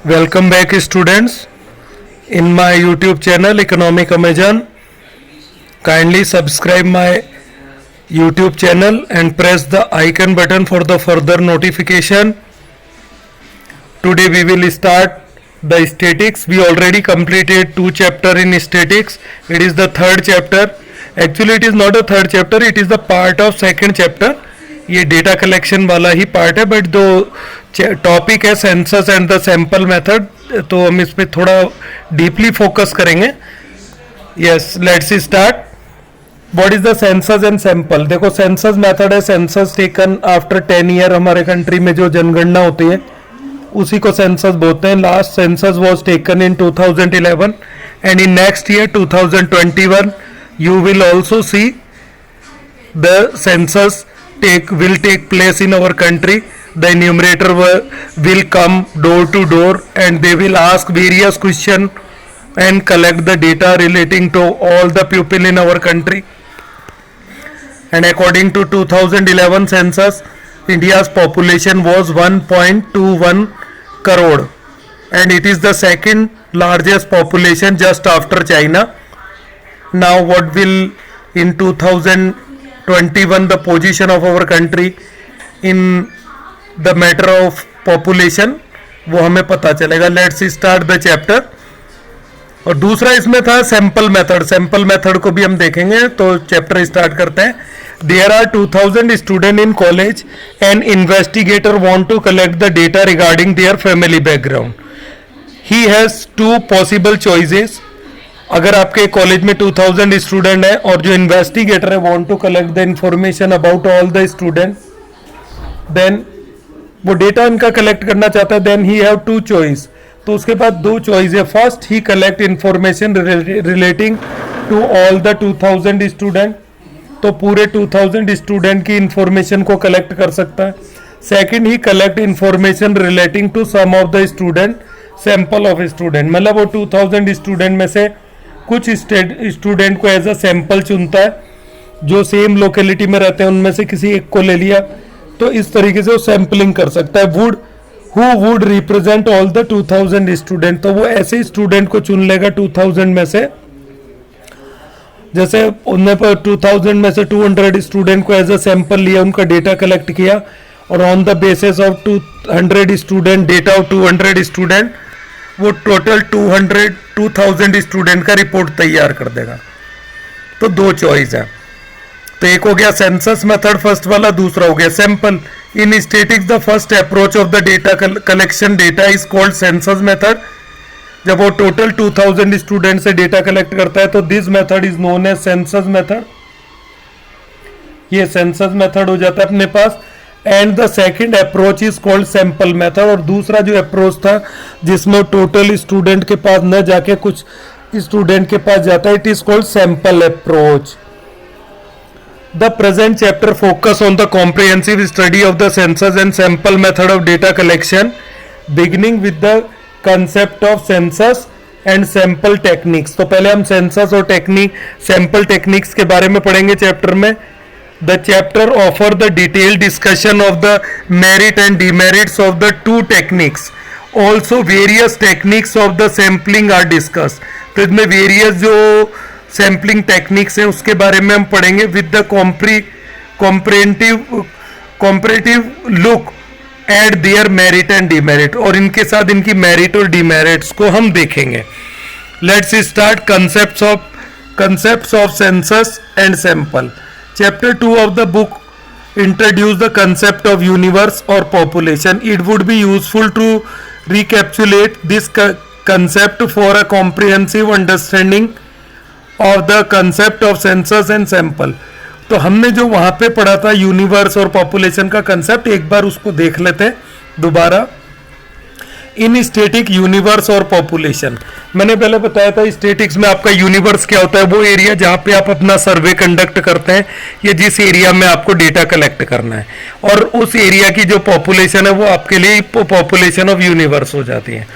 Welcome back, students, in my YouTube channel Economic Amazon. Kindly subscribe my YouTube channel and press the icon button for the further notification. Today we will start the statics. We already completed 2 chapter in statics. It is the 3rd chapter. Actually it is not a 3rd chapter, it is the part of 2nd chapter. ये data collection वाला ही part है, but दो topic है census and the sample method, तो हम इस पे थोड़ा डीपली फोकस करेंगे. Yes, let's start. What is the census and sample? देखो, सेंसस मेथड है सेंसस टेकन आफ्टर 10 ईयर. हमारे कंट्री में जो जनगणना होती है उसी को सेंसस बोलते हैं. Last census was taken in 2011 and in next year 2021 you will also see the census will take place in our country. The enumerator will come door to door and they will ask various questions and collect the data relating to all the people in our country. And according to 2011 census, India's population was 1.21 crore and it is the second largest population just after China. Now what will in 2021 the position of our country in the matter of population, वो हमें पता चलेगा. Let's start the chapter. और दूसरा इसमें था sample method. Sample method को भी हम देखेंगे, तो चैप्टर स्टार्ट करते हैं. There are 2000 student in college and investigator want to collect the data regarding their family background. He has 2 possible choices. अगर आपके कॉलेज में 2000 स्टूडेंट है और जो इन्वेस्टिगेटर है want to collect the information about all the student, then वो data उनका collect करना चाहता है, देन ही हैव 2 चॉइस. तो उसके बाद 2 चॉइस है. First, he collect information relating to all the 2000 student, तो पूरे 2000 स्टूडेंट की इंफॉर्मेशन को कलेक्ट कर सकता है. Second, he collect information relating to some of the student, sample of student. मतलब वो 2000 स्टूडेंट में से कुछ स्टूडेंट को एज अ सैंपल चुनता है, जो सेम लोकेलिटी में रहते हैं उनमें से किसी एक को ले लिया, तो इस तरीके से वो सैंपलिंग कर सकता है. Who would represent all the 2000 student, तो वो ऐसे स्टूडेंट को चुन लेगा 2000 में से. जैसे उनने पर 2000 में से 200 स्टूडेंट को एज अ सैंपल लिया, उनका डेटा कलेक्ट किया और on the basis of 200 student, data of 200 student, वो टोटल 2000 स्टूडेंट का रिपोर्ट तैयार कर देगा. तो 2 चॉइस है. तो एक हो गया सेंसस मेथड फर्स्ट वाला, दूसरा हो गया sample. In statistics the first approach of the data collection data is called census method. जब वो टोटल 2000 स्टूडेंट से डेटा कलेक्ट करता है तो this method is known as census method. ये सेंसस मेथड हो जाता है अपने पास. And the second approach is called sample method. और दूसरा जो अप्रोच था जिसमें टोटल स्टूडेंट के पास न जाके कुछ स्टूडेंट के पास जाता है, it is called sample approach. The present chapter focus on the comprehensive study of the census and sample method of data collection, beginning with the concept of census and sample techniques. तो पहले हम census और sample techniques के बारे में पढ़ेंगे chapter में. The chapter offer the detailed discussion of the merit and demerits of the 2 techniques. Also various techniques of the sampling are discussed. तो इसमें various जो sampling techniques हैं उसके बारे में हम पढ़ेंगे with the comparative look at their merit and demerit. और इनके साथ इनकी merit और demerits को हम देखेंगे. Let's start concepts of census and sample. Chapter 2 of the book introduce the concept of universe or population. It would be useful to recapitulate this concept for a comprehensive understanding of the concept of census and sample. तो हमने जो वहाँ पे पढ़ा था universe और population का concept, एक बार उसको देख लेते हैं दोबारा. इन स्टैटिक यूनिवर्स और पॉपुलेशन, मैंने पहले बताया था स्टैटिक्स में आपका यूनिवर्स क्या होता है, वो एरिया जहाँ पे आप अपना सर्वे कंडक्ट करते हैं या जिस एरिया में आपको डेटा कलेक्ट करना है, और उस एरिया की जो पॉपुलेशन है वो आपके लिए पॉपुलेशन ऑफ यूनिवर्स हो जाती है.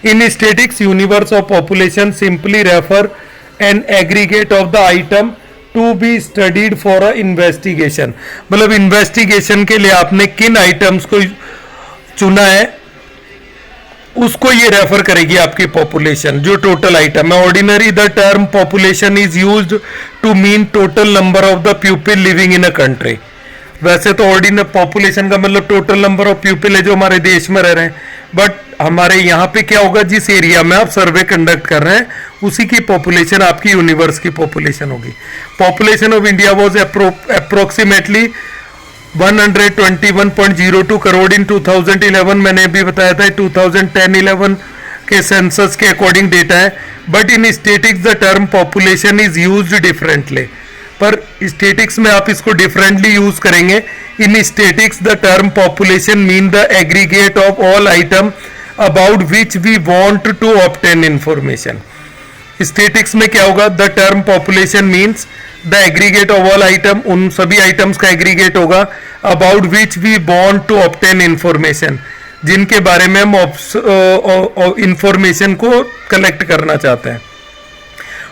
In statics universe of population simply refer an aggregate of the item to be studied for a investigation. मतलब इन्वेस्टिगेशन के लिए आपने किन आइटम्स को चुना है उसको ये रेफर करेगी आपकी पॉपुलेशन, जो टोटल आइटम है। Ordinary the term population is used to mean total number of the people living in a country. वैसे तो ऑर्डिनरी पॉपुलेशन का मतलब टोटल नंबर ऑफ पीपल है जो हमारे देश में रह रहे हैं, बट हमारे यहाँ पे क्या होगा, जिस एरिया में आप सर्वे कंडक्ट कर रहे हैं उसी की पॉपुलेशन आपकी यूनिवर्स की पॉपुलेशन होगी। Population of India was approximately 121.02 crore in 2011। मैंने भी बताया था 2010-11 के सेंसस के अकॉर्डिंग डेटा है, but in statics the term population is used differently. पर स्टेटिक्स में आप इसको डिफरेंटली यूज करेंगे। In statics the term population mean the aggregate of all item about which we want to obtain information. Statics में क्या होगा, the term population means the aggregate of all item, उन सभी items का aggregate होगा, about which we want to obtain information, जिनके बारे में हम इंफॉर्मेशन को कलेक्ट करना चाहते हैं।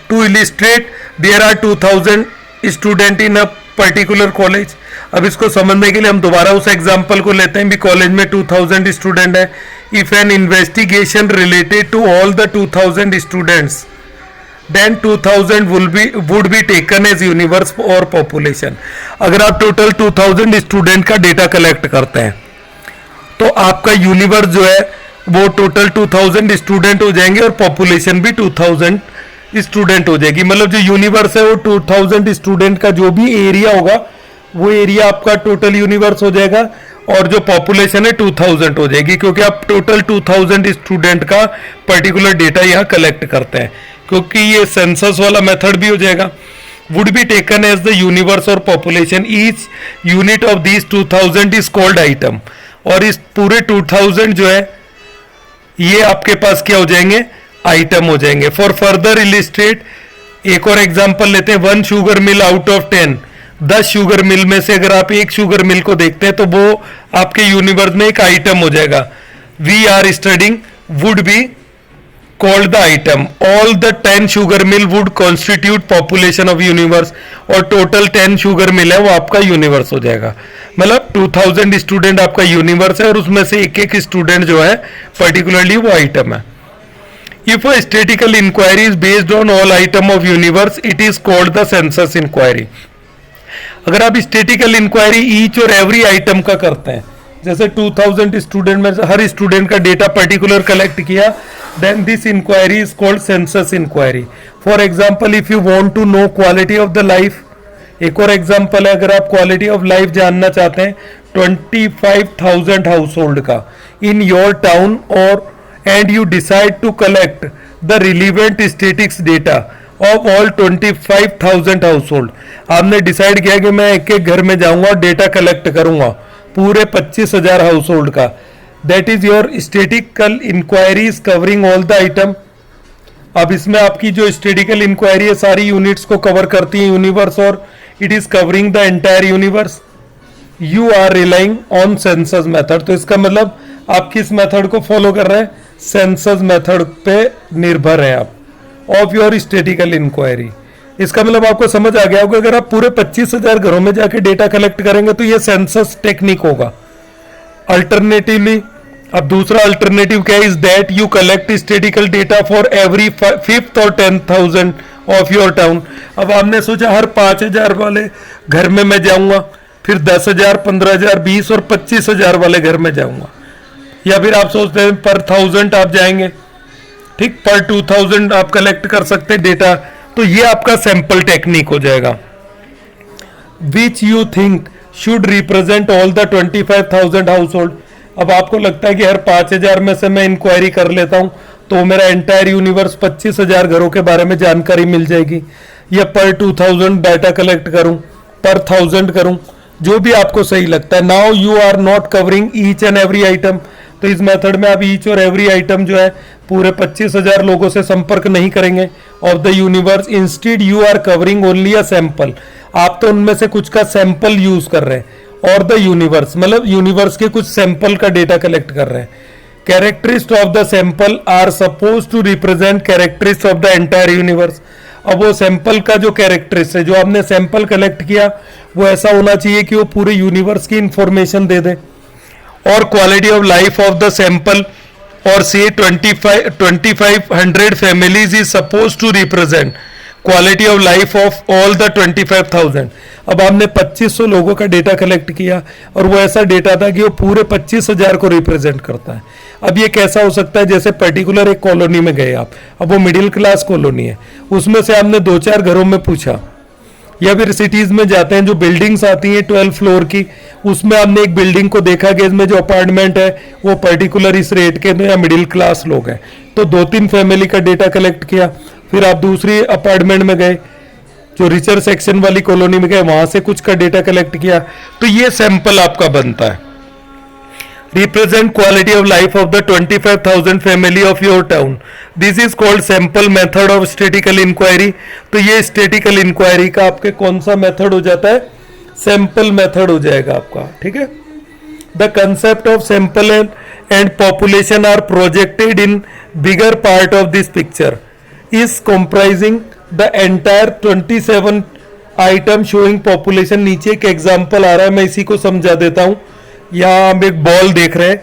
To illustrate there are 2000 student in a particular college. अब इसको समझने के लिए हम दोबारा उस एग्जांपल को लेते हैं भी कॉलेज में 2000 स्टूडेंट है। If an investigation related to all the 2000 students then 2000 would be taken as universe और population। अगर आप टोटल 2000 स्टूडेंट का डेटा कलेक्ट करते हैं तो आपका यूनिवर्स जो है वो टोटल 2000 स्टूडेंट हो जाएंगे और पॉपुलेशन भी 2000 स्टूडेंट हो जाएगी। मतलब जो यूनिवर्स है वो 2000 स्टूडेंट का जो भी एरिया होगा वो एरिया आपका टोटल यूनिवर्स हो जाएगा और जो पॉपुलेशन है 2000 हो जाएगी, क्योंकि आप टोटल 2000 स्टूडेंट का पर्टिकुलर डेटा यहाँ कलेक्ट करते हैं, क्योंकि ये सेंसस वाला मेथड भी हो जाएगा। Would be taken as the universe और population, each unit of this 2000 is called item. और इस पूरे 2000 जो है ये आपके पास क्या हो जाएंगे, आइटम हो जाएंगे। फॉर फर्दर इलिस्ट्रेट एक और एग्जांपल लेते हैं। 1 sugar mill out of 10, 10 sugar mill में से अगर आप एक शुगर मिल को देखते हैं तो वो आपके यूनिवर्स में एक आइटम हो जाएगा। We are studying would be called the item. All the 10 sugar mill would constitute population of universe और total 10 sugar mill है वो आपका यूनिवर्स हो जाएगा। मतलब 2000 स्टूडेंट आपका यूनिवर्स है और उसमें से एक एक स्टूडेंट जो है पर्टिकुलरली वो आइटम है। If a statistical inquiry is based on all item of universe, it is called the census inquiry। अगर आप स्टैटिस्टिकल इंक्वायरी ईच और एवरी आइटम का करते हैं, जैसे 2000 स्टूडेंट में हर स्टूडेंट का डेटा पर्टिकुलर कलेक्ट किया, then this inquiry is called census inquiry. For example, if you want to know quality of the life, एक और एग्जाम्पल है, अगर आप क्वालिटी ऑफ लाइफ जानना चाहते हैं 25,000 हाउस होल्ड का इन योर टाउन और and you decide to collect the relevant statistics data of all 25,000 household. आपने डिसाइड किया कि मैं एक एक घर में जाऊंगा और डेटा कलेक्ट करूंगा पूरे 25,000 हाउस होल्ड का। That is your statistical inquiries covering all the item. अब इसमें आपकी जो स्टेटिकल इंक्वायरी है सारी यूनिट्स को कवर करती है यूनिवर्स और it is covering the entire universe. You are relying on census method. तो इसका मतलब आप किस मेथड को फॉलो कर रहे हैं, सेंसस मेथड पे निर्भर है आप ऑफ योर स्टेटिकल इंक्वायरी। इसका मतलब आपको समझ आ गया होगा, अगर आप पूरे 25,000 घरों में जाके डेटा कलेक्ट करेंगे तो ये सेंसस टेक्निक होगा। अल्टरनेटिवली अब दूसरा अल्टरनेटिव क्या है, is that you collect statical data for every 5th और 10,000 ऑफ योर टाउन। अब आपने सोचा हर 5,000 वाले घर में मैं जाऊंगा, फिर 10,000, 15,000, 20 और 25,000 वाले घर में जाऊंगा, या फिर आप सोचते हैं पर 1000 आप जाएंगे, ठीक, पर 2000 आप कलेक्ट कर सकते हैं डेटा। तो ये आपका सैंपल टेक्निक हो जाएगा। Which you think should represent all the 25,000 house hold. अब आपको लगता है कि हर 5,000 में से मैं इंक्वायरी कर लेता हूं तो मेरा एंटायर यूनिवर्स 25,000 घरों के बारे में जानकारी मिल जाएगी, या पर 2000 डाटा कलेक्ट करूं, पर 1000 करूं, जो भी आपको सही लगता है। Now you are not covering each and every item. तो इस मेथड में आप ईच और एवरी आइटम जो है पूरे 25,000 लोगों से संपर्क नहीं करेंगे of the universe. Instead you are covering only a sample. आप तो उनमें से कुछ का सैंपल यूज कर रहे हैं और द यूनिवर्स मतलब यूनिवर्स के कुछ सैंपल का डेटा कलेक्ट कर रहे हैं। Characteristic of the sample are suppose to represent characteristic of the entire universe. अब वो सैंपल का जो कैरेक्टरिस्ट है, जो आपने सैंपल कलेक्ट किया, वो ऐसा होना चाहिए कि वो पूरे यूनिवर्स की इंफॉर्मेशन दे दे। और quality of life of the sample or say 2500 families is supposed to represent quality of life of all the 25,000। अब आपने 2500 लोगों का डेटा कलेक्ट किया और वो ऐसा डेटा था कि वो पूरे 25,000 को रिप्रेजेंट करता है। अब ये कैसा हो सकता है, जैसे पर्टिकुलर एक कॉलोनी में गए आप, अब वो मिडिल क्लास कॉलोनी है, उसमें से आपने 2-4 घरों में पूछा, या फिर सिटीज में जाते हैं जो बिल्डिंग्स आती हैं 12 फ्लोर की, उसमें आपने एक बिल्डिंग को देखा कि इसमें जो अपार्टमेंट है वो पर्टिकुलर इस रेट के या मिडिल क्लास लोग हैं, तो 2-3 फैमिली का डेटा कलेक्ट किया। फिर आप दूसरी अपार्टमेंट में गए जो रिचर सेक्शन वाली कॉलोनी में गए, वहां से कुछ का डेटा कलेक्ट किया, तो ये सैंपल आपका बनता है। Represent quality of life of the 25,000 family of your town, this is called sample method of statistical inquiry. तो ये स्टैटिकल इंक्वायरी का आपके कौन सा मेथड हो जाता है, सैंपल मेथड हो जाएगा आपका, ठीक है। The concept of sample and population are projected in bigger part of this picture is comprising the entire 27 item showing population। नीचे एक एग्जांपल आ रहा है, मैं इसी को समझा देता हूं। यहाँ हम एक बॉल देख रहे हैं,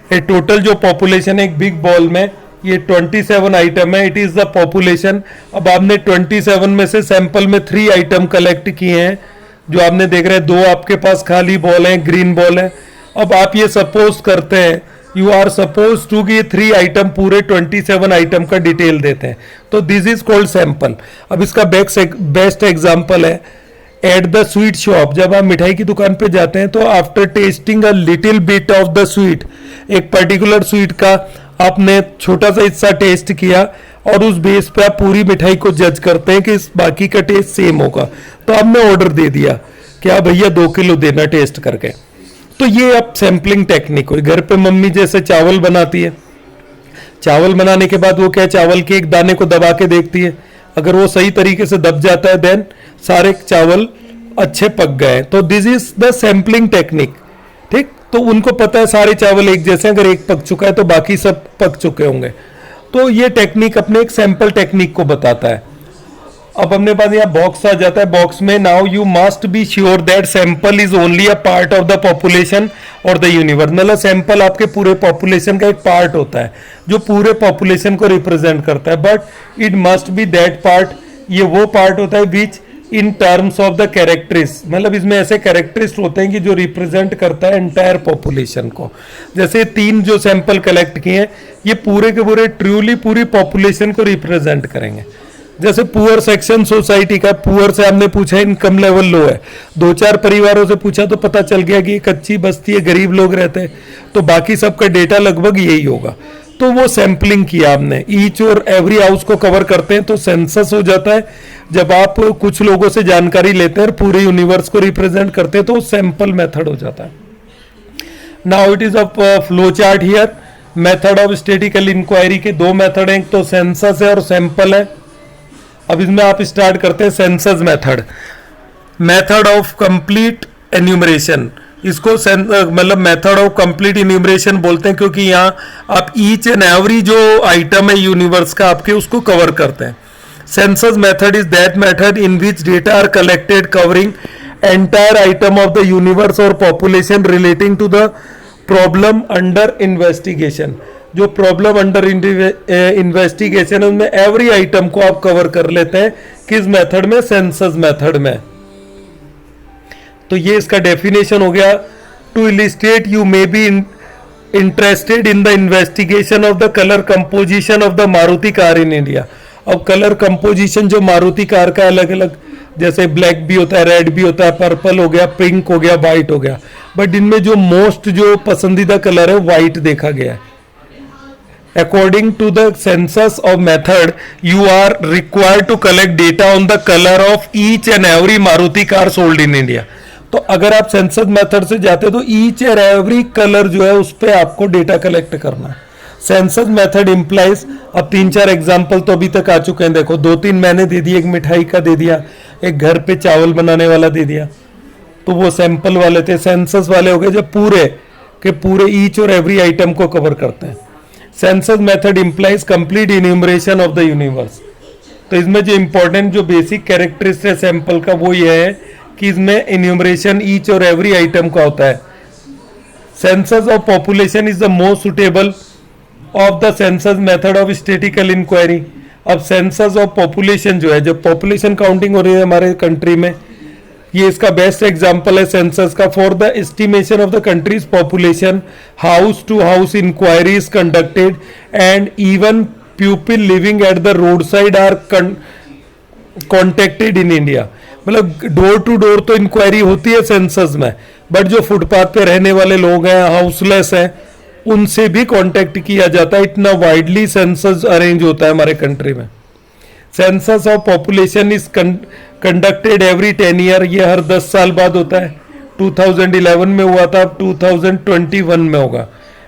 ये टोटल जो पॉपुलेशन है एक बिग बॉल में, ये 27 आइटम है, इट इज द पॉपुलेशन। अब आपने 27 में से सैंपल में 3 आइटम कलेक्ट किए हैं, जो आपने देख रहे हैं 2 आपके पास खाली बॉल है, ग्रीन बॉल है। अब आप ये सपोज करते हैं, यू आर सपोज टू कि 3 आइटम पूरे 27 आइटम का डिटेल देते हैं, तो दिस इज कॉल्ड सैंपल। अब इसका बेस्ट एग्जांपल है एट द स्वीट शॉप। जब आप मिठाई की दुकान पे जाते हैं तो after testing a little bit of the sweet, एक पर्टिकुलर स्वीट का आपने छोटा सा हिस्सा टेस्ट किया और उस बेस पे आप पूरी मिठाई को जज करते हैं कि इस बाकी का टेस्ट सेम होगा, तो आपने ऑर्डर दे दिया कि आप भैया 2 किलो देना टेस्ट करके। तो ये अब सैम्पलिंग टेक्निक हुई। घर पे मम्मी जैसे चावल बनाती है, चावल बनाने के बाद वो क्या, चावल के एक दाने को दबा के देखती है, अगर वो सही तरीके से दब जाता है देन सारे चावल अच्छे पक गए, तो this is the sampling technique, ठीक। तो उनको पता है सारे चावल एक जैसे, अगर एक पक चुका है तो बाकी सब पक चुके होंगे। तो ये टेक्निक अपने एक सैंपल टेक्निक को बताता है। अब अपने पास यहाँ बॉक्स आ जाता है, बॉक्स में now you must be sure that sample is only a part of the population और द यूनिवर्स। मतलब सैंपल आपके पूरे पॉपुलेशन का एक पार्ट होता है जो पूरे पॉपुलेशन को रिप्रेजेंट करता है, but it must be that part, ये वो पार्ट होता है विच इन टर्म्स ऑफ द कैरेक्टरिस्ट, मतलब इसमें ऐसे कैरेक्टरिस्ट होते हैं कि जो रिप्रेजेंट करता है एंटायर पॉपुलेशन को। जैसे 3 जो सैंपल कलेक्ट किए हैं, ये पूरे के पूरे ट्रूली पूरी पॉपुलेशन को रिप्रेजेंट करेंगे। जैसे पुअर सेक्शन सोसाइटी का, पुअर से हमने पूछा इनकम लेवल लो है, 2-4 परिवारों से पूछा तो पता चल गया कि कच्ची बस्ती है, गरीब लोग रहते हैं, तो बाकी सबका डेटा लगभग यही होगा। तो वो सैंपलिंग किया आपने, ईच और एवरी हाउस को कवर करते हैं तो सेंसस हो जाता है। जब आप कुछ लोगों से जानकारी लेते हैं और पूरे यूनिवर्स को रिप्रेजेंट करते हैं तो सैंपल मेथड हो जाता है। Now it is a flow chart here. Method of statistical inquiry के 2 मेथड हैं, एक तो सेंसस है और सैंपल है। अब इसमें आप स्टार्ट करते हैं census method. Method of complete enumeration, इसको मतलब मेथड ऑफ कंप्लीट इन्यूमरेशन बोलते हैं, क्योंकि यहाँ आप ईच एंड एवरी जो आइटम है यूनिवर्स का आपके उसको कवर करते हैं। Census method is that method in which data are collected covering entire item of the universe और population relating to the problem under investigation. जो प्रॉब्लम अंडर इन्वेस्टिगेशन है उनमें एवरी आइटम को आप कवर कर लेते हैं, किस मेथड में, सेंसस मेथड में। तो ये इसका डेफिनेशन हो गया। To illustrate you may be interested in the investigation of the colour composition of the Maruti car in India. अब कलर कंपोजिशन जो मारुति कार का अलग अलग, जैसे ब्लैक भी होता है, रेड भी होता है, पर्पल हो गया, पिंक हो गया, व्हाइट हो गया, बट इनमें जो मोस्ट जो पसंदीदा कलर है व्हाइट देखा गया है। According to the census of method, you are required to collect data on the color of each and every Maruti car sold in India. तो अगर आप सेंसस मेथड से जाते तो ईच एंड एवरी कलर जो है उस पर आपको डेटा कलेक्ट करना है। सेंसस मेथड इंप्लाइज, अब 3-4 एग्जाम्पल तो अभी तक आ चुके हैं, देखो 2-3 मैंने दे दिए, एक मिठाई का दे दिया, एक घर पे चावल बनाने वाला दे दिया, तो वो सैंपल वाले थे। सेंसस वाले हो गए जब पूरे के पूरे ईच और एवरी आइटम को कवर करते हैं। Census method implies complete enumeration of the universe. तो इसमें जो इंपॉर्टेंट जो बेसिक कैरेक्टरिस्टिक है सैंपल का वो ये है कि इसमें इन्यूमरेशन ईच और एवरी आइटम का होता है। Census of population is the most suitable of the census method of statistical inquiry. अब सेंसस ऑफ पॉपुलेशन जो है, जब पॉपुलेशन काउंटिंग हो रही है हमारे कंट्री में, ये इसका बेस्ट एग्जांपल है सेंसस का। For the estimation of the country's population, house to house inquiry is conducted and even people living at the road side are contacted in India. मतलब डोर टू डोर तो inquiry होती है census में, but जो footpath पे रहने वाले लोग हैं, हाउसलेस हैं, उनसे भी कांटेक्ट किया जाता है। इतना वाइडली सेंसस अरेंज होता है हमारे कंट्री में। Census of population is conducted every 10 year, ये हर 10 साल बाद होता है। 2011 में हुआ था, अब 2021 में होगा।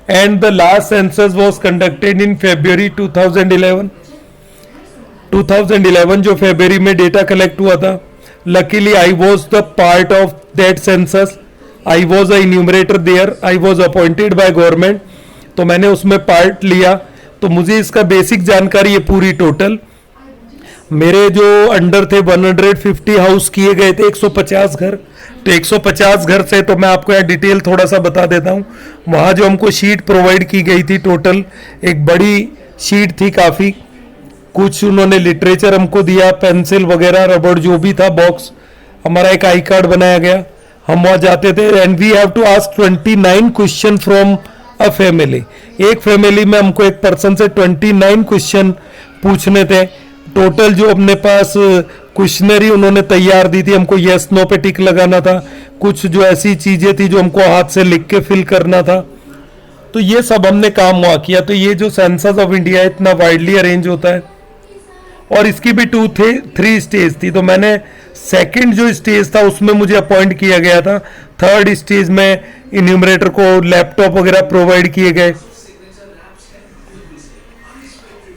And the last census was conducted in February 2011। 2011 जो फरवरी में डेटा कलेक्ट हुआ था। Luckily I was the part of that census, I was a enumerator there, I was appointed by government, तो मैंने उसमें पार्ट लिया। तो मुझे इसका बेसिक जानकारी है पूरी टोटल। मेरे जो अंडर थे 150 हाउस किए गए थे, 150 घर। तो 150 घर से तो मैं आपको यहाँ डिटेल थोड़ा सा बता देता हूँ। वहाँ जो हमको शीट प्रोवाइड की गई थी, टोटल एक बड़ी शीट थी काफ़ी। कुछ उन्होंने लिटरेचर हमको दिया, पेंसिल वगैरह, रबड़ जो भी था, बॉक्स। हमारा एक आई कार्ड बनाया गया। हम वहाँ जाते थे and we have to ask 29 question from a family. एक फैमिली में हमको एक पर्सन से 29 क्वेश्चन पूछने थे। टोटल जो अपने पास क्वेश्चनरी उन्होंने तैयार दी थी, हमको यस नो पे टिक लगाना था। कुछ जो ऐसी चीजें थी जो हमको हाथ से लिख के फिल करना था। तो ये सब हमने काम वहाँ किया। तो ये जो सेंसस ऑफ इंडिया इतना वाइडली अरेंज होता है, और इसकी भी 2-3 स्टेज थी। तो मैंने सेकंड जो स्टेज था उसमें मुझे अपॉइंट किया गया था। थर्ड स्टेज में इन्यूमरेटर को लैपटॉप वगैरह प्रोवाइड किए गए।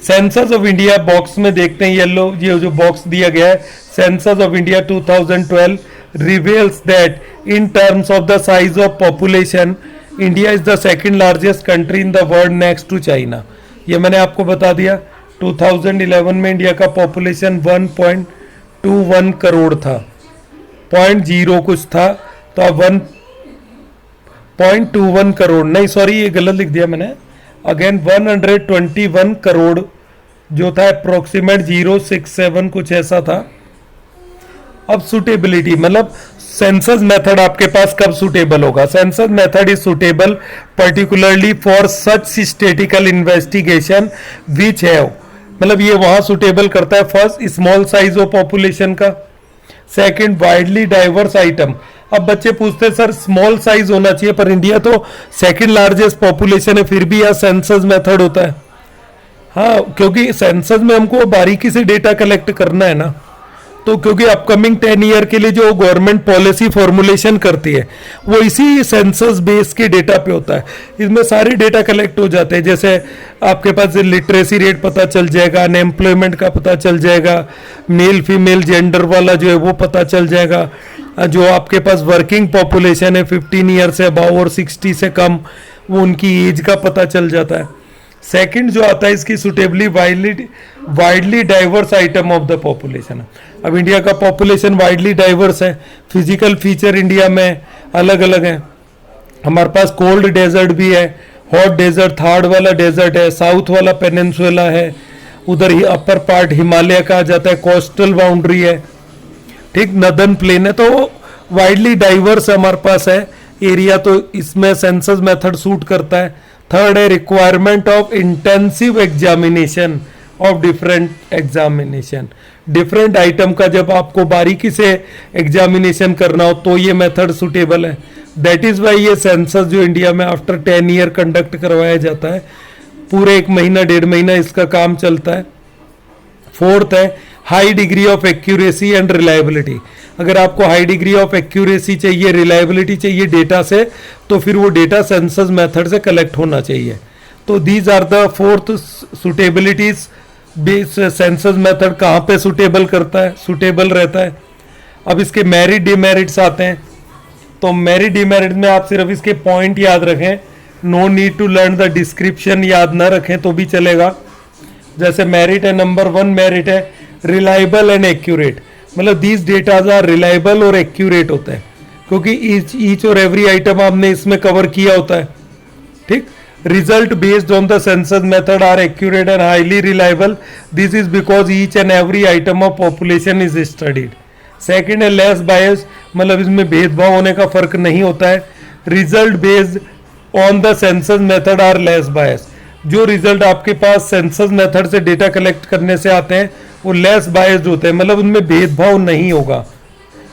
सेंसस ऑफ इंडिया बॉक्स में देखते हैं, येलो ये जो बॉक्स दिया गया है, census of India 2012 reveals that in terms of the size of population India is the second largest country in the world next to China. ये मैंने आपको बता दिया। 2011 में इंडिया का पॉपुलेशन 1.21 करोड़ था, 0.0 कुछ था, तो अब 1.21 करोड़, नहीं सॉरी ये गलत लिख दिया मैंने, अगेन 121 करोड़ जो था, अप्रोक्सीमेट 067 कुछ ऐसा था। अब सुटेबिलिटी, मतलब सेंसस मेथड आपके पास कब सुटेबल होगा? Census method is suitable particularly for such statistical investigation which have, मतलब ये वहां सुटेबल करता है। First, small size of population का। Second, widely diverse item. अब बच्चे पूछते हैं सर स्मॉल साइज होना चाहिए, पर इंडिया तो सेकंड लार्जेस्ट पॉपुलेशन है, फिर भी यह सेंसस मेथड होता है। हाँ, क्योंकि सेंसस में हमको बारीकी से डेटा कलेक्ट करना है ना, तो क्योंकि अपकमिंग 10 ईयर के लिए जो गवर्नमेंट पॉलिसी फॉर्मुलेशन करती है वो इसी सेंसस बेस के डेटा पे होता है। इसमें सारे डेटा कलेक्ट हो जाते हैं। जैसे आपके पास लिटरेसी रेट पता चल जाएगा, अनएम्प्लॉयमेंट का पता चल जाएगा, मेल फीमेल जेंडर वाला जो है वो पता चल जाएगा, जो आपके पास वर्किंग पॉपुलेशन है 15 ईयर से अबव और 60 से कम, वो उनकी एज का पता चल जाता है। सेकंड जो आता है इसकी suitably widely diverse item of the population. अब इंडिया का पॉपुलेशन वाइडली डाइवर्स है, फिजिकल फीचर इंडिया में अलग अलग है। हमारे पास कोल्ड डेजर्ट भी है, हॉट डेजर्ट, थार्ड वाला डेजर्ट है, साउथ वाला पेनिनसुला है, उधर ही अपर पार्ट हिमालय का आ जाता है, कोस्टल बाउंड्री है, ठीक, नदर्न प्लेन है। तो वाइडली डाइवर्स हमारे पास है एरिया, तो इसमें सेंसस मेथड सूट करता है। थर्ड है requirement of intensive examination of different item का जब आपको बारीकी से एग्जामिनेशन करना हो तो ये मेथड सुटेबल है। दैट इज वाई ये सेंसस जो इंडिया में आफ्टर 10 ईयर कंडक्ट करवाया जाता है, पूरे 1 महीना 1.5 महीना इसका काम चलता है। फोर्थ है high degree of accuracy and reliability. अगर आपको हाई डिग्री ऑफ एक्यूरेसी चाहिए, रिलायबिलिटी चाहिए डेटा से, तो फिर वो डेटा सेंसस मेथड से कलेक्ट होना चाहिए। तो these are the fourth suitabilities. Census method कहाँ पे सुटेबल करता है, सुटेबल रहता है। अब इसके मेरिट डिमेरिट्स आते हैं। तो मेरिट डिमेरिट में आप सिर्फ इसके पॉइंट याद रखें, no need to learn the description याद ना रखें तो भी चलेगा। जैसे मेरिट है, नंबर 1 मेरिट है रिलायबल एंड एक्यूरेट, मतलब दीज डेटाज आर रिलायबल और एक्यूरेट होते हैं, क्योंकि ईच और एवरी आइटम आपने इसमें कवर किया होता है, ठीक। Result based on the census method are accurate and highly reliable. This is because each and every item of population is studied. Second है लेस बायस, मतलब इसमें भेदभाव होने का फर्क नहीं होता है. Result based on the census method are less bias. जो रिजल्ट आपके पास सेंसस मेथड से डेटा कलेक्ट करने से आते हैं वो लेस बायस्ड होते हैं, मतलब उनमें भेदभाव नहीं होगा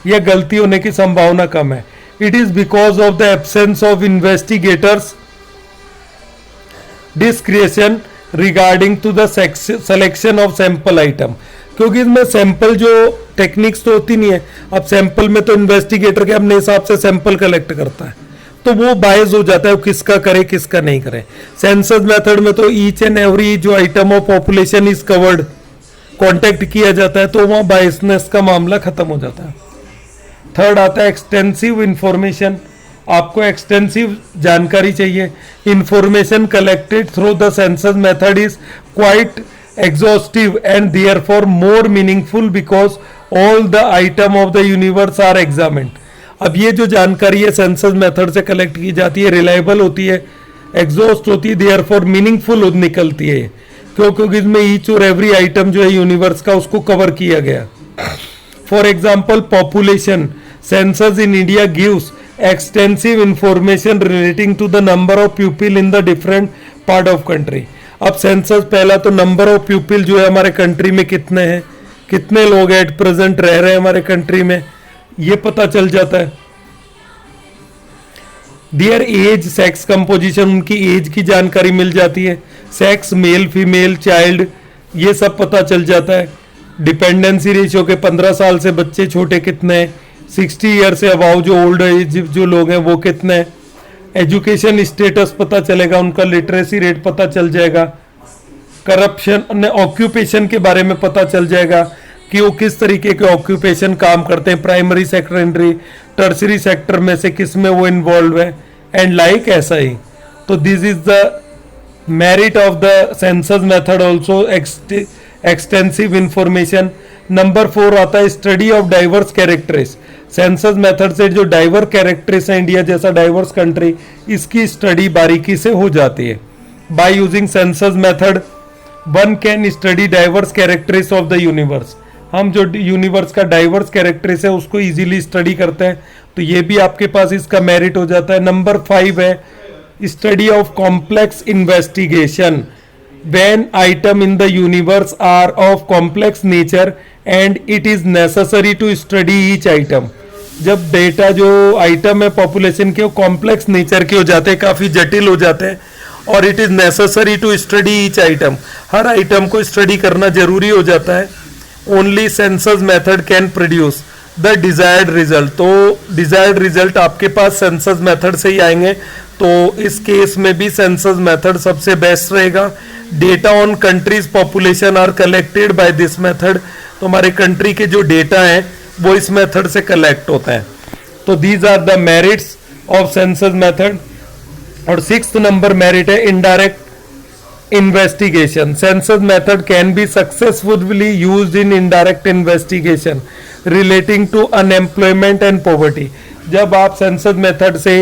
या गलती होने की संभावना कम है. It is because of the absence of investigators discretion regarding to the selection of sample item. क्योंकि इसमें सैंपल जो टेक्निक्स तो होती नहीं है. अब सैंपल में तो इन्वेस्टिगेटर के अपने हिसाब से सैंपल कलेक्ट करता है, तो वो बायस हो जाता है किसका करे किसका नहीं करे. सेंसस मेथड में तो ईच एंड एवरी जो item of population is covered contact किया जाता है, तो वहाँ बायसनेस का मामला खत्म हो जाता है. थर्ड आता है एक्सटेंसिव इंफॉर्मेशन. आपको एक्सटेंसिव जानकारी चाहिए. Information collected through the census method is quite exhaustive and therefore more meaningful because all the item of the universe are examined. अब ये जो जानकारी है सेंसस मेथड से कलेक्ट की जाती है, रिलायबल होती है, एग्जॉस्ट होती है, therefore मीनिंगफुल निकलती है. क्योंकि इसमें ईच और एवरी आइटम जो है यूनिवर्स का उसको कवर किया गया. For example population census in India gives extensive information relating to the number of people in the different part of country. अब सेंसस पहला तो नंबर ऑफ पीपल जो है हमारे कंट्री में कितने हैं, कितने लोग एट प्रेजेंट रह रहे हैं हमारे कंट्री में, ये पता चल जाता है. देयर एज सेक्स कंपोजिशन, उनकी एज की जानकारी मिल जाती है. सेक्स मेल फीमेल चाइल्ड ये सब पता चल जाता है. डिपेंडेंसी रेशियो के 15 साल से बच्चे छोटे कितने हैं, 60 ईयर से अबाउ जो ओल्ड एज जो लोग हैं वो कितने हैं. एजुकेशन स्टेटस पता चलेगा, उनका लिटरेसी रेट पता चल जाएगा. करप्शन ऑक्यूपेशन के बारे में पता चल जाएगा कि वो किस तरीके के ऑक्यूपेशन काम करते हैं, प्राइमरी सेकेंडरी टर्सरी सेक्टर में से किस में वो इन्वॉल्व है एंड लाइक ऐसा ही. तो this is the merit of the census method also extensive information. Number 4 आता है study of diverse characters. Census method से जो डाइवर कैरेक्टर्स है इंडिया जैसा डाइवर्स कंट्री, इसकी स्टडी बारीकी से हो जाती है. By using census method one can study diverse characters of the universe. हम जो यूनिवर्स का डाइवर्स कैरेक्टर्स है उसको इजीली स्टडी करते हैं, तो ये भी आपके पास इसका मेरिट हो जाता है. नंबर 5 है study of complex investigation. when item in the universe are of complex nature and it is necessary to study each item. जब डेटा जो आइटम है पॉपुलेशन के वो कॉम्प्लेक्स नेचर के हो जाते हैं, काफ़ी जटिल हो जाते हैं, और it is necessary to study each item. हर आइटम को स्टडी करना जरूरी हो जाता है. Only census method can produce the desired result. तो डिजायर्ड रिजल्ट आपके पास सेंसस मेथड से ही आएंगे, तो इस केस में भी सेंसस मेथड सबसे बेस्ट रहेगा. Data on country's population are collected by this method. तो हमारे कंट्री के जो डेटा हैं वो इस मेथड से कलेक्ट होता है. तो these are the merits of census method. और 6th नंबर मेरिट है indirect investigation. Census method can be successfully used in indirect investigation relating to unemployment and poverty. जब आप सेंसस मेथड से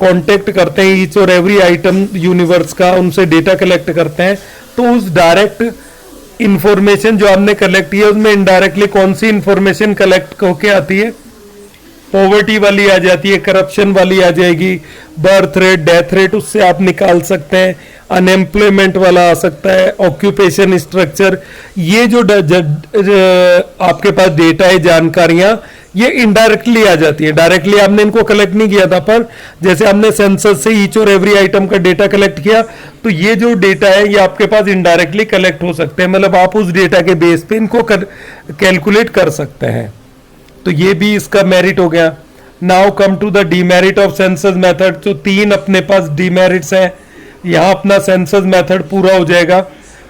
कांटेक्ट करते हैं ईच और एवरी आइटम यूनिवर्स का, उनसे डेटा कलेक्ट करते हैं, तो उस डायरेक्ट इंफॉर्मेशन जो हमने कलेक्ट किया उसमें इनडायरेक्टली कौन सी इंफॉर्मेशन कलेक्ट होके आती है, पॉवर्टी वाली आ जाती है, करप्शन वाली आ जाएगी, बर्थ रेट डेथ रेट उससे आप निकाल सकते हैं, अनएम्प्लॉयमेंट वाला आ सकता है, ऑक्यूपेशन स्ट्रक्चर. ये जो आपके पास डेटा है जानकारियां ये इनडायरेक्टली आ जाती है. डायरेक्टली आपने इनको कलेक्ट नहीं किया था, पर जैसे हमने सेंसस से ईच और एवरी आइटम का डेटा कलेक्ट किया, तो ये जो डेटा है ये आपके पास इनडायरेक्टली कलेक्ट हो सकते हैं. मतलब आप उस डेटा के बेस पे इनको कैलकुलेट कर सकते हैं. तो ये भी इसका मेरिट हो गया. Now come to the demerit of census method. तो 3 अपने पास डीमेरिट्स हैं. यहाँ अपना सेंसस मेथड पूरा हो जाएगा.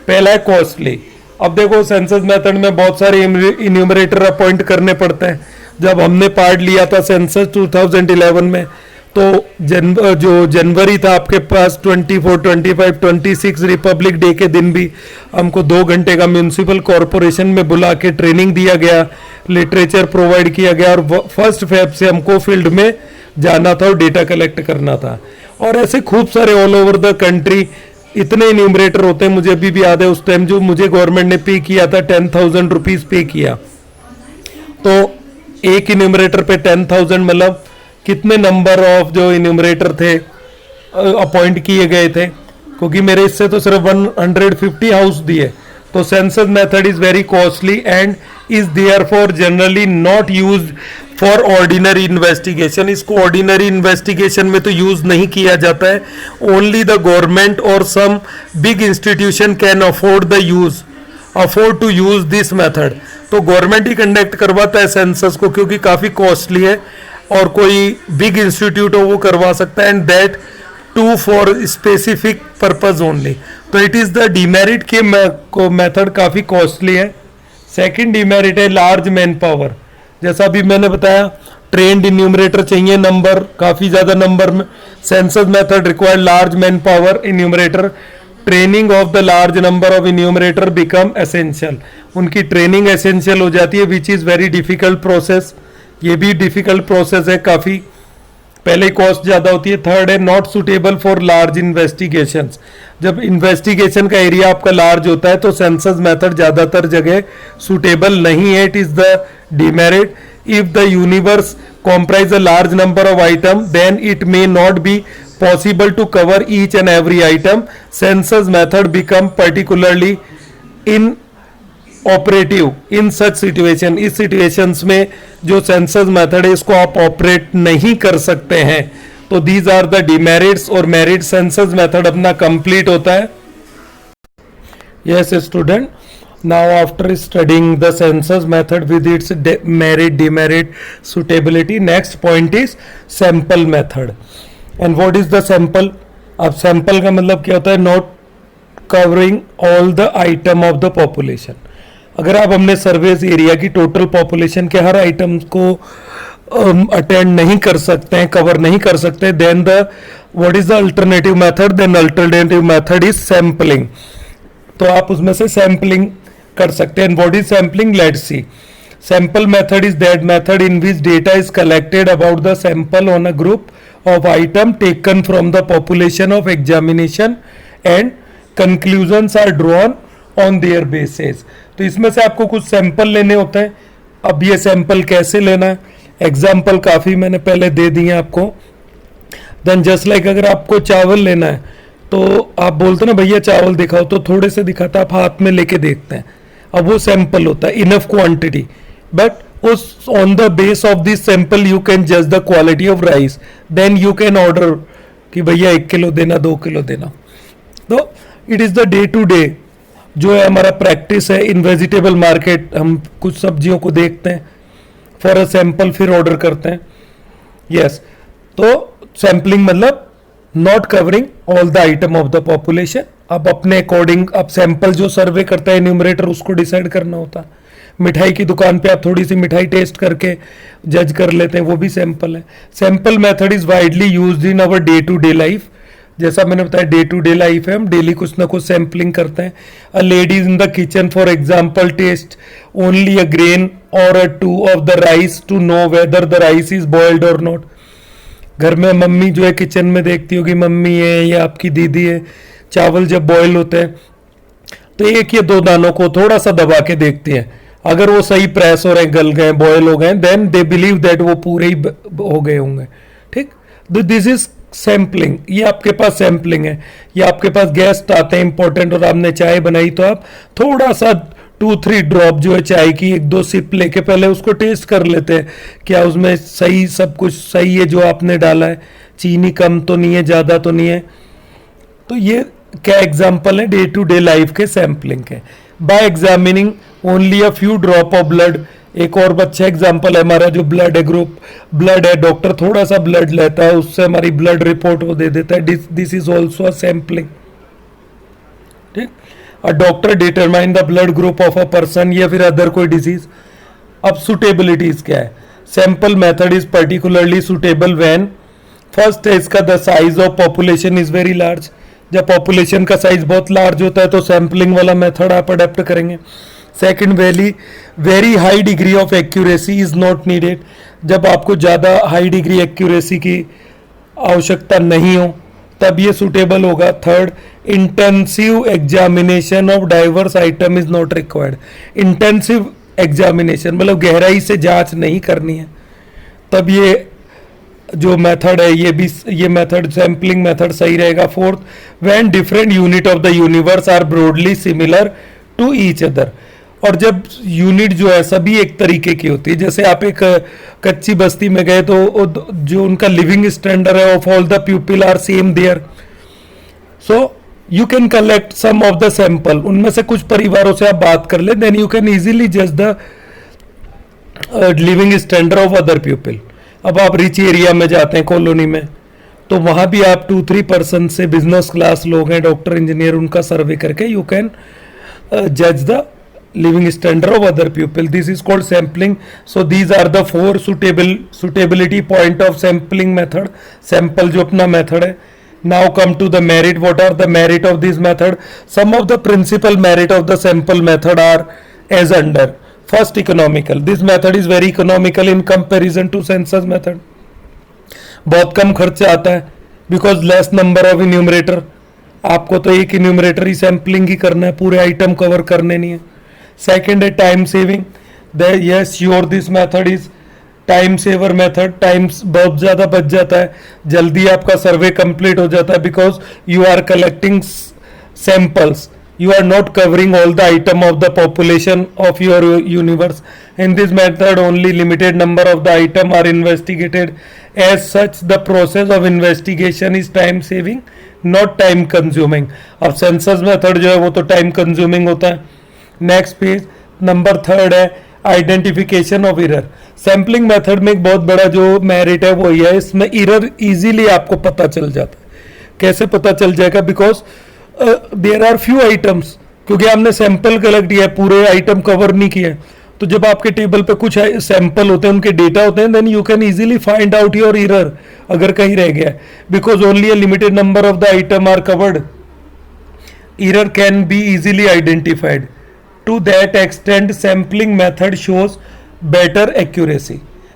पहला है कॉस्टली. अब देखो सेंसस मेथड में बहुत सारे इन्यूमरेटर अपॉइंट करने पड़ते हैं. जब हमने पार्ट लिया था सेंसस 2011 में, तो जो जनवरी था आपके पास 24, 25, 26 रिपब्लिक डे के दिन भी हमको 2 घंटे का म्यूनिसिपल कॉरपोरेशन में बुला के ट्रेनिंग दिया गया, लिटरेचर प्रोवाइड किया गया, और 1 फेब से हमको फील्ड में जाना था और डेटा कलेक्ट करना था. और ऐसे खूब सारे ऑल ओवर द कंट्री इतने न्यूमरेटर होते हैं। मुझे अभी भी याद है उस टाइम जो मुझे गवर्नमेंट ने पे किया था 10,000 रुपीज पे किया, तो एक इन्यूमरेटर पे 10,000 मतलब कितने नंबर ऑफ जो इन्यूमरेटर थे अपॉइंट किए गए थे, क्योंकि मेरे इससे तो सिर्फ 150 हाउस दिए। तो census method is very costly and is therefore generally not use for ordinary investigation. इसको ऑर्डिनरी इन्वेस्टिगेशन में तो यूज नहीं किया जाता है। ओनली द गवर्नमेंट और some big institution can afford to use this method. तो गवर्नमेंट ही कंडक्ट करवाता है सेंसस को, क्योंकि काफी कॉस्टली है, और कोई बिग इंस्टीट्यूट हो वो करवा सकता है, and that too for specific purpose only. तो इट इज द डिमेरिट के मेथड काफी कॉस्टली है। सेकंड डिमेरिट है लार्ज मैन पावर। जैसा अभी मैंने बताया ट्रेंड इन्यूमरेटर चाहिए, नंबर काफी ज्यादा नंबर में। Census method require large man power enumerator. Training of the large number of enumerator become essential. उनकी ट्रेनिंग एसेंशियल हो जाती है, which is very difficult process. ये भी डिफिकल्ट प्रोसेस है काफी, पहले कॉस्ट ज्यादा होती है। थर्ड है not suitable for large investigations. जब इन्वेस्टिगेशन का एरिया आपका लार्ज होता है तो सेंसस मेथड ज्यादातर जगह सुटेबल नहीं है। It is the demerit. If the universe comprise a large number of items, then it may not be possible to cover each and every item. Census method become particularly inoperative in such situation. इस situations में जो census method है इसको आप operate नहीं कर सकते हैं। तो these are the demerits और merit। census method अपना complete होता है। Yes student, now after studying the census method with its merit, demerit, suitability, next point is sample method. And what is the sample? अब sample का मतलब क्या होता है? Not covering all the item of the population. अगर आप हमने Sarves area की टोटल पॉपुलेशन के हर आइटम को अटेंड नहीं कर सकते हैं, कवर नहीं कर सकते, then the what is the alternative method? Then alternative method is sampling. तो आप उसमें से सैम्पलिंग कर सकते हैं। What is sampling? Let's see. Sample method is that method in which data is collected about the sample on a group of item taken from the population of examination and conclusions are drawn on their basis. तो इसमें से आपको कुछ sample लेने होते हैं। अब ये सैंपल कैसे लेना है, एग्जाम्पल काफी मैंने पहले दे दिए आपको। देन जस्ट लाइक अगर आपको चावल लेना है तो आप बोलते ना भैया चावल दिखाओ, तो थोड़े से दिखाता आप हाथ में लेके देखते हैं, अब वो सैंपल होता है, इनफ क्वांटिटी। बट उस on the base of this sample you can जज the quality of rice. Then you can order कि भैया 1 किलो देना, 2 किलो देना। तो it is the day to day जो है हमारा प्रैक्टिस है। इन वेजिटेबल मार्केट हम कुछ सब्जियों को देखते हैं फॉर अ सैंपल, फिर ऑर्डर करते हैं। यस, तो सैंपलिंग मतलब not covering all the item of the population. अब अपने अकॉर्डिंग अब सैंपल जो सर्वे करता है न्यूमरेटर उसको डिसाइड करना होता है। मिठाई की दुकान पे आप थोड़ी सी मिठाई टेस्ट करके जज कर लेते हैं, वो भी सैंपल है। Sample method is widely used in our day to day life. जैसा मैंने बताया डे टू डे लाइफ है, हम डेली कुछ ना कुछ सैंपलिंग करते हैं। A ladies in the kitchen for example test only a grain और a 2 of the rice to know whether the rice is boiled और नॉट। घर में मम्मी जो है किचन में देखती होगी, मम्मी है या आपकी दीदी है, चावल जब बॉयल होते हैं तो 1 या 2 दानों को थोड़ा सा दबा के देखती हैं। अगर वो सही प्रेस हो रहे हैं, गल गए, बॉयल हो गए, देन दे बिलीव दैट वो पूरे ही हो गए होंगे। ठीक, दिस इज सैम्पलिंग। ये आपके पास सैम्पलिंग है। या आपके पास गेस्ट आते हैं इंपॉर्टेंट और आपने चाय बनाई तो आप थोड़ा सा 2-3 ड्रॉप जो है चाय की 1-2 सिप लेके पहले उसको टेस्ट कर लेते हैं, क्या उसमें सही सब कुछ सही है जो आपने डाला है, चीनी कम तो नहीं है, ज़्यादा तो नहीं है। तो ये क्या एग्जाम्पल है डे टू डे लाइफ के सैम्पलिंग के। Bye examining only a few drop of blood. एक और अच्छा एग्जाम्पल है हमारा जो ब्लड है, ग्रुप ब्लड है, डॉक्टर थोड़ा सा ब्लड लेता है, उससे हमारी ब्लड रिपोर्ट वो दे देता है। This is also a sampling. ठीक, a doctor determine the blood group of a person या फिर अदर कोई डिजीज। अब सुटेबिलिटीज क्या है? Sample method is particularly suitable when first है इसका the size of population is very large. जब पॉपुलेशन का साइज बहुत लार्ज होता है तो सैंपलिंग वाला मेथड आप अडेप्ट करेंगे। Second, very high degree of accuracy is not needed. जब आपको ज़्यादा हाई डिग्री एक्यूरेसी की आवश्यकता नहीं हो तब ये सुटेबल होगा। Third, intensive examination of diverse item is not required. Intensive examination मतलब गहराई से जांच नहीं करनी है, तब ये जो मेथड है ये मेथड सैम्पलिंग मेथड सही रहेगा। Fourth, when different unit of the universe are broadly similar to each other, और जब यूनिट जो है सभी एक तरीके की होती है, जैसे आप एक कच्ची बस्ती में गए तो जो उनका लिविंग स्टैंडर्ड है of all the people are same there, so you can collect some of the sample, उनमें से कुछ परिवारों से आप बात कर ले, देन यू कैन इजीली जज the living standard of other people. अब आप रिच एरिया में जाते हैं कॉलोनी में, तो वहां भी आप 2-3% से बिजनेस क्लास लोग हैं, डॉक्टर इंजीनियर, उनका सर्वे करके यू कैन जज the living standard of other people. This is called sampling. So these are the 4 suitability point of sampling method. Sample जो अपना method है. Now come to the merit. What are the merit of this method? Some of the principal merit of the sample method are as under. First, economical. This method is very economical in comparison to census method. बहुत कम खर्चा आता है because less number of enumerator. आपको तो एक enumerator ही sampling ही करना है, पूरे आइटम कवर करने नहीं है। सेकेंड है time saving. Yes sure this method is time saver method. Time बहुत ज़्यादा बच जाता है, जल्दी आपका सर्वे कंप्लीट हो जाता है, because you are collecting samples, you are not covering all the item of the population of your universe. In this method only limited number of the item are investigated. As such the process of investigation is time saving, not time consuming. अब census method जो है वो तो time consuming होता है। Next page number 3 है identification of error. Sampling method में एक बहुत बड़ा जो मेरिट है वो ये है, इसमें एरर इजीली आपको पता चल जाता है। कैसे पता चल जाएगा? Because there are few items, क्योंकि हमने सैंपल कलेक्ट किया है, पूरे आइटम कवर नहीं किए, तो जब आपके टेबल पे कुछ सैंपल होते हैं, उनके डेटा होते हैं, then you can easily find out your error अगर कहीं रह गया है, because only a limited number of the item are covered. Error can be easily identified. To that extent, sampling method shows better accuracy.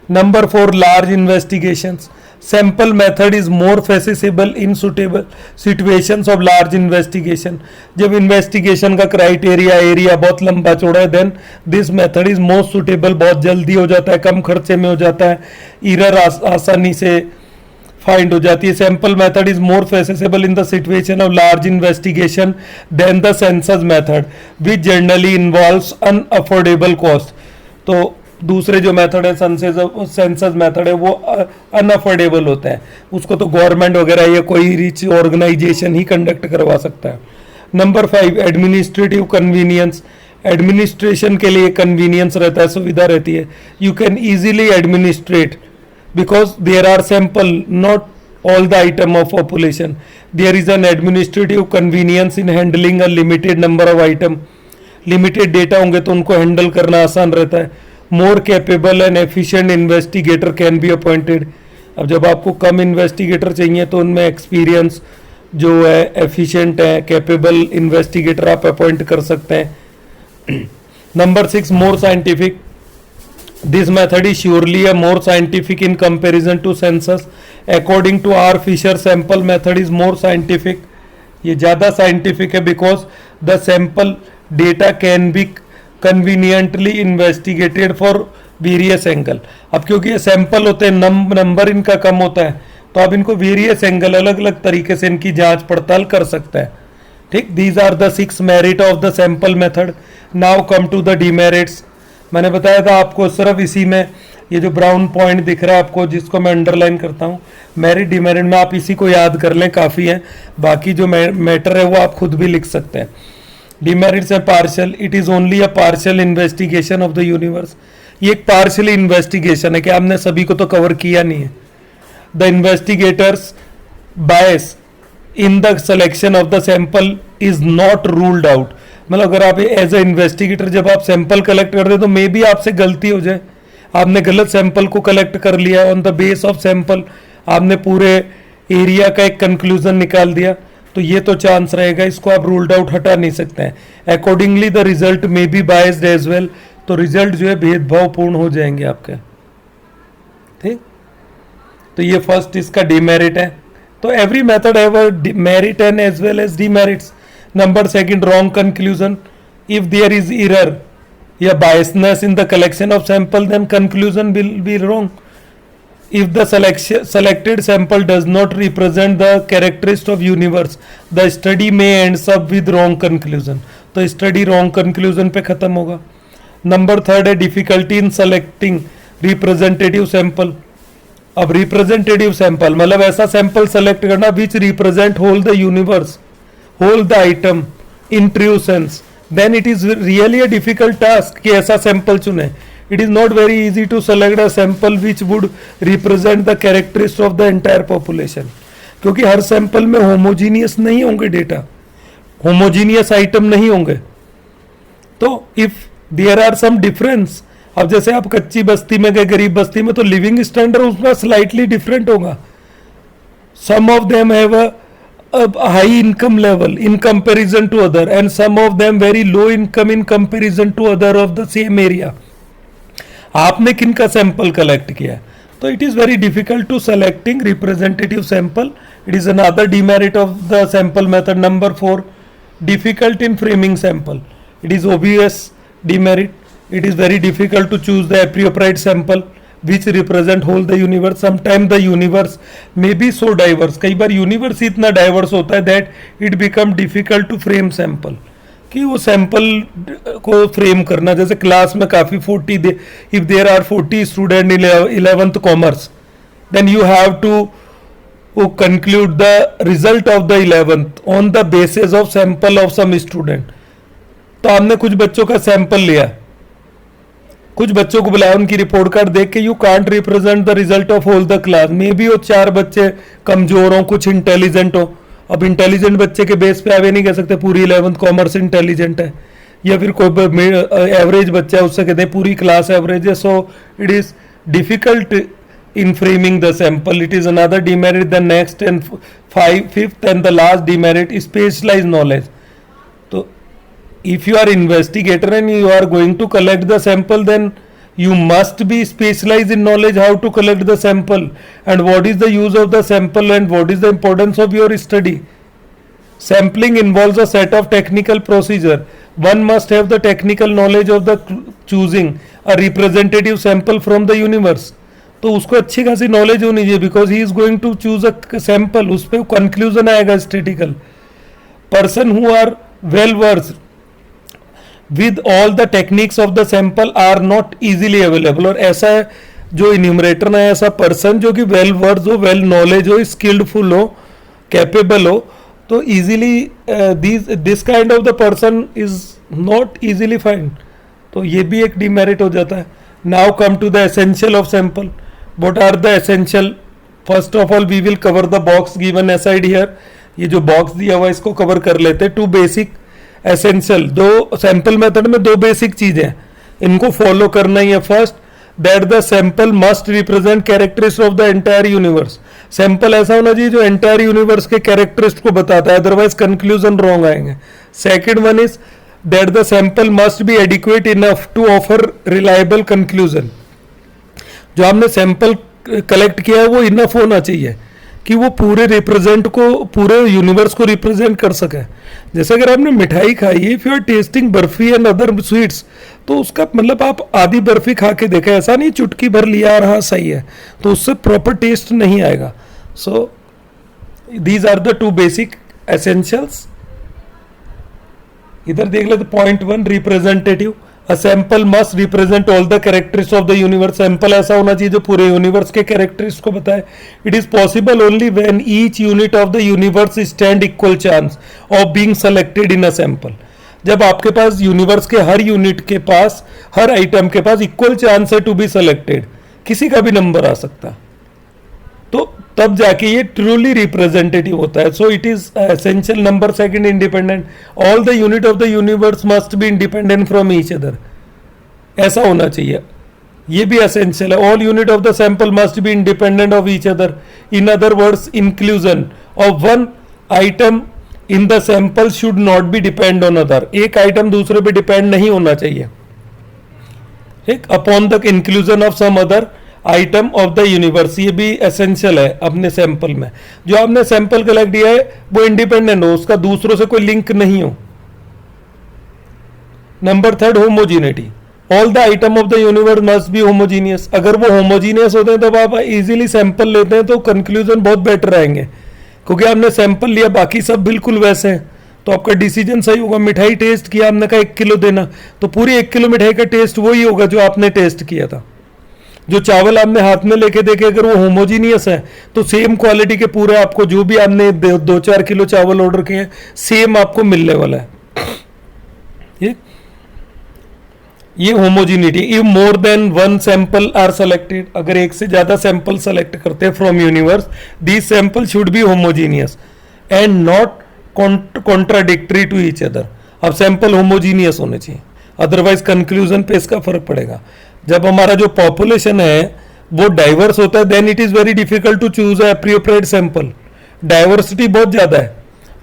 Number 4, large investigations. Sample method is more feasible in suitable situations of large investigation. जब investigation का criteria area बहुत लंबा चौड़ा है, then this method is most suitable. बहुत जल्दी हो जाता है, कम खर्चे में हो जाता है, error आसानी से फाइंड हो जाती है। Sample method is more feasible in the situation of large investigation than the census method which generally involves unaffordable cost. तो दूसरे जो मेथड है सेंसस मेथड है वो अनअफोर्डेबल होता है, उसको तो गवर्नमेंट वगैरह या कोई रिच ऑर्गेनाइजेशन ही कंडक्ट करवा सकता है। Number 5, administrative convenience. एडमिनिस्ट्रेशन के लिए कन्वीनियंस रहता है, सुविधा रहती है। You can easily administrate because there are sample, not all the item of population. There is an administrative convenience in handling a limited number of item. Limited data होंगे तो उनको हैंडल करना आसान रहता है। More capable and efficient investigator can be appointed. अब जब आपको कम इन्वेस्टिगेटर चाहिए तो उनमें एक्सपीरियंस जो है, एफिशिएंट है, कैपेबल इन्वेस्टिगेटर आप अपॉइंट कर सकते हैं। Number 6, more scientific. This method is surely a more scientific in comparison to census. According to R. Fisher, sample method is more scientific. ये ज़्यादा scientific है because the sample data can be conveniently investigated for various angle. अब क्योंकि ये sample होते हैं, number इनका कम होता है, तो आप इनको various angle अलग अलग तरीके से इनकी जांच पड़ताल कर सकते हैं। ठीक, these are the 6 merit of the sample method. Now come to the demerits. मैंने बताया था आपको सिर्फ इसी में ये जो ब्राउन पॉइंट दिख रहा है आपको, जिसको मैं अंडरलाइन करता हूँ, मेरिट डिमेरिट में आप इसी को याद कर लें, काफ़ी है। बाकी जो मैटर है वो आप खुद भी लिख सकते हैं। डिमेरिट्स है partial. It is only a partial investigation of the universe. ये एक पार्शियल इन्वेस्टिगेशन है कि आपने सभी को तो कवर किया नहीं है। The investigators bias in the selection of the sample is not ruled out. मतलब अगर आप एज ए इन्वेस्टिगेटर जब आप सैंपल कलेक्ट करते हैं तो मे बी आपसे गलती हो जाए, आपने गलत सैंपल को कलेक्ट कर लिया, on the base of sample आपने पूरे एरिया का एक कंक्लूजन निकाल दिया, तो ये तो चांस रहेगा, इसको आप रूल्ड आउट हटा नहीं सकते हैं। Accordingly the result may be biased as well, तो रिजल्ट जो है भेदभावपूर्ण हो जाएंगे आपके। ठीक, तो ये फर्स्ट इसका डिमेरिट है। तो every method have a merit and as well as demerits. Number second, wrong conclusion. If there is error या biasness in the collection of sample, then conclusion will be wrong. If the selected sample does not represent the characteristics of universe, the study may ends up with wrong conclusion. तो study wrong conclusion पे खत्म होगा. Number third है difficulty in selecting representative sample. अब representative sample मतलब ऐसा sample select करना which represent whole the universe, whole the item in true sense, then it is really a difficult task कि ऐसा सैंपल चुने. It is not very easy to select a sample which would represent the characteristics of the entire population, क्योंकि हर sample में homogeneous नहीं होंगे data, homogeneous item नहीं होंगे. तो if there are some difference, अब जैसे आप कच्ची बस्ती में गए, गरीब बस्ती में, तो लिविंग स्टैंडर्ड उसका स्लाइटली डिफरेंट होगा. Some of them have a high income level in comparison to other and some of them very low income in comparison to other of the same area. आपने किन का sample collect किया? तो it is very difficult to selecting representative sample. It is another demerit of the sample method. Number 4, difficult in framing sample. It is obvious demerit. It is very difficult to choose the appropriate sample which represent whole the universe. Sometimes the universe may be so diverse. कई बार universe इतना diverse होता है that it become difficult to frame sample. कि वो sample को frame करना, जैसे class में काफ़ी 40 दे, if there are 40 student in 11th commerce, then you have to conclude the result of the 11th on the basis of sample of some student. तो हमने कुछ बच्चों का सैंपल लिया, कुछ बच्चों को बुलाया, उनकी रिपोर्ट कार्ड देख के you can't represent the result of whole the class. Maybe वो 4 बच्चे कमजोर हों, कुछ इंटेलिजेंट हो. अब इंटेलिजेंट बच्चे के बेस पे आप ये नहीं कह सकते पूरी 11th कॉमर्स इंटेलिजेंट है, या फिर कोई एवरेज बच्चा है उससे कहते हैं पूरी क्लास एवरेज है. So it is difficult in framing the sample. It is another demerit. The next and fifth and the last demerit is specialized knowledge. So if you are investigator and you are going to collect the sample, then you must be specialized in knowledge how to collect the sample and what is the use of the sample and what is the importance of your study. Sampling involves a set of technical procedure. One must have the technical knowledge of the choosing a representative sample from the universe. तो उसको अच्छी खासी knowledge होनी चाहिए because he is going to choose a sample. उस पर conclusion आएगा statistical. Person who are well versed with all the techniques of the sample are not easily available. और ऐसा जो इन्यूमरेटर ना, ऐसा पर्सन जो कि वेल वर्स्ड हो, वेल नॉलेज हो, स्किल्डफुल हो, कैपेबल हो, तो easily this kind of the person is not easily find. तो ये भी एक डिमेरिट हो जाता है. Now come to the essential of sample. What are the essential? First of all, we will cover the box given aside here. ये जो box दिया हुआ है इसको कवर कर लेते हैं. 2 बेसिक एसेंशियल, दो सैंपल मेथड में 2 बेसिक चीजें हैं, इनको फॉलो करना ही है. First, that the sample must represent characteristics of the entire universe. Sample ऐसा होना चाहिए जो एंटायर यूनिवर्स के कैरेक्टरिस्टिक्स को बताता है, अदरवाइज कंक्लूजन रॉन्ग आएंगे. Second one is that the sample must be adequate enough to offer reliable conclusion. जो हमने सैंपल कलेक्ट किया है वो इनफ होना चाहिए कि वो पूरे रिप्रेजेंट को, पूरे यूनिवर्स को रिप्रेजेंट कर सके. जैसे अगर आपने मिठाई खाई है, if you are testing barfi and other sweets, तो उसका मतलब आप आधी बर्फी खा के देखें, ऐसा नहीं चुटकी भर लिया और हाँ सही है, तो उससे प्रॉपर टेस्ट नहीं आएगा. So these are the 2 basic essentials. इधर देख लेते. Point 1, representative. A sample must represent all the characteristics of the universe. Sample ऐसा होना चाहिए जो पूरे यूनिवर्स के कैरेक्टरिस्टिक्स को बताए. It is possible only when each unit of the universe stand equal chance of being selected in a sample. जब आपके पास यूनिवर्स के हर यूनिट के पास, हर आइटम के पास इक्वल चांस है टू बी सेलेक्टेड, किसी का भी नंबर आ सकता, तो तब जाके ये ट्रूली रिप्रेजेंटेटिव होता है. So it is essential. Number second, independent. All the unit of the universe must be independent from each other. ऐसा होना चाहिए, ये भी एसेंशियल है. All unit of the sample must be independent of each other. In other words, inclusion of one item in the sample should not be depend on other. एक item दूसरे पे depend नहीं होना चाहिए. एक upon the inclusion of some other item of the universe, ये भी essential है अपने सैंपल में। जो आपने सैंपल कलेक्ट किया है वो इंडिपेंडेंट हो, उसका दूसरों से कोई लिंक नहीं हो। Number third, homogeneity. All the item of the universe must be homogeneous. अगर वो होमोजीनियस होते हैं तब आप इजीली सैंपल लेते हैं तो कंक्लूजन बहुत बेटर आएंगे, क्योंकि आपने सैंपल लिया, बाकी सब बिल्कुल वैसे हैं, तो आपका डिसीजन सही होगा। मिठाई टेस्ट किया, आपने कहा 1 किलो देना, तो पूरी 1 किलो मिठाई का टेस्ट वही होगा जो आपने टेस्ट किया था। जो चावल आपने हाथ में लेके देखे, अगर वो होमोजीनियस है तो सेम क्वालिटी के पूरे आपको, जो भी आपने 2-4 किलो चावल ऑर्डर किए, सेम आपको मिलने वाला है। ये homogeneity. If more than one sample are selected, अगर एक से ज्यादा सैंपल सेलेक्ट करते हैं from universe, this sample should be homogeneous and not contradictory to each other. अब सैंपल होमोजीनियस होने चाहिए, अदरवाइज कंक्लूजन पे इसका फर्क पड़ेगा। जब हमारा जो पॉपुलेशन है वो डाइवर्स होता है, then it is very difficult to choose a appropriate sample. Diversity बहुत ज्यादा है।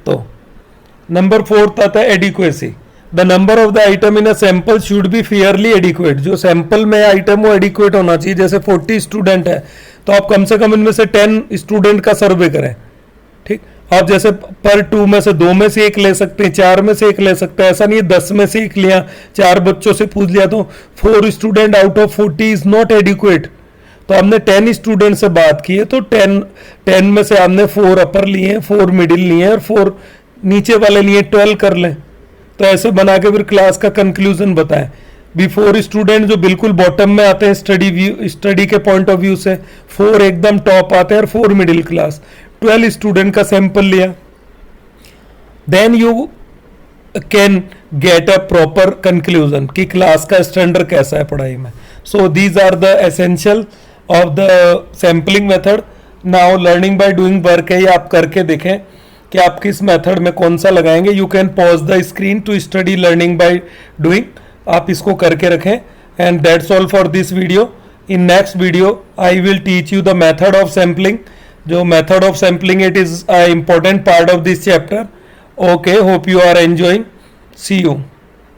तो नंबर 4 आता है adequacy. The number of the item in a sample should be fairly adequate. जो सैंपल में आइटम वो एडिक्वेट होना चाहिए। जैसे 40 स्टूडेंट है तो आप कम से कम इनमें से 10 स्टूडेंट का सर्वे करें, ठीक। आप जैसे पर 2 में से 2 में से 1 ले सकते हैं, 4 में से 1 ले सकते हैं, ऐसा नहीं है 10 में से 1 लिया, 4 बच्चों से पूछ लिया तो 4 student out of 40 is not adequate. तो हमने 10 स्टूडेंट से बात की है तो 10 में से हमने 4 अपर लिए, 4 मिडिल लिए और 4 नीचे वाले लिए, 12 कर लें। तो ऐसे बना के फिर क्लास का कंक्लूजन बताएं। बिफोर स्टूडेंट जो बिल्कुल बॉटम में आते हैं स्टडी के पॉइंट ऑफ व्यू से, 4 एकदम टॉप आते हैं और 4 मिडिल क्लास। 12 स्टूडेंट का सैंपल लिया, then you can get a proper conclusion कि क्लास का स्टैंडर्ड कैसा है पढ़ाई में। So these are the essential of the sampling method. Now learning by doing work है, ये आप करके देखें कि आप किस मेथड में कौन सा लगाएंगे। You can pause the screen to study learning by doing. आप इसको करके रखें। And that's all for this video. In next video I will teach you the method of sampling. जो method of sampling, it is a important part of this chapter. Okay, hope you are enjoying. See you.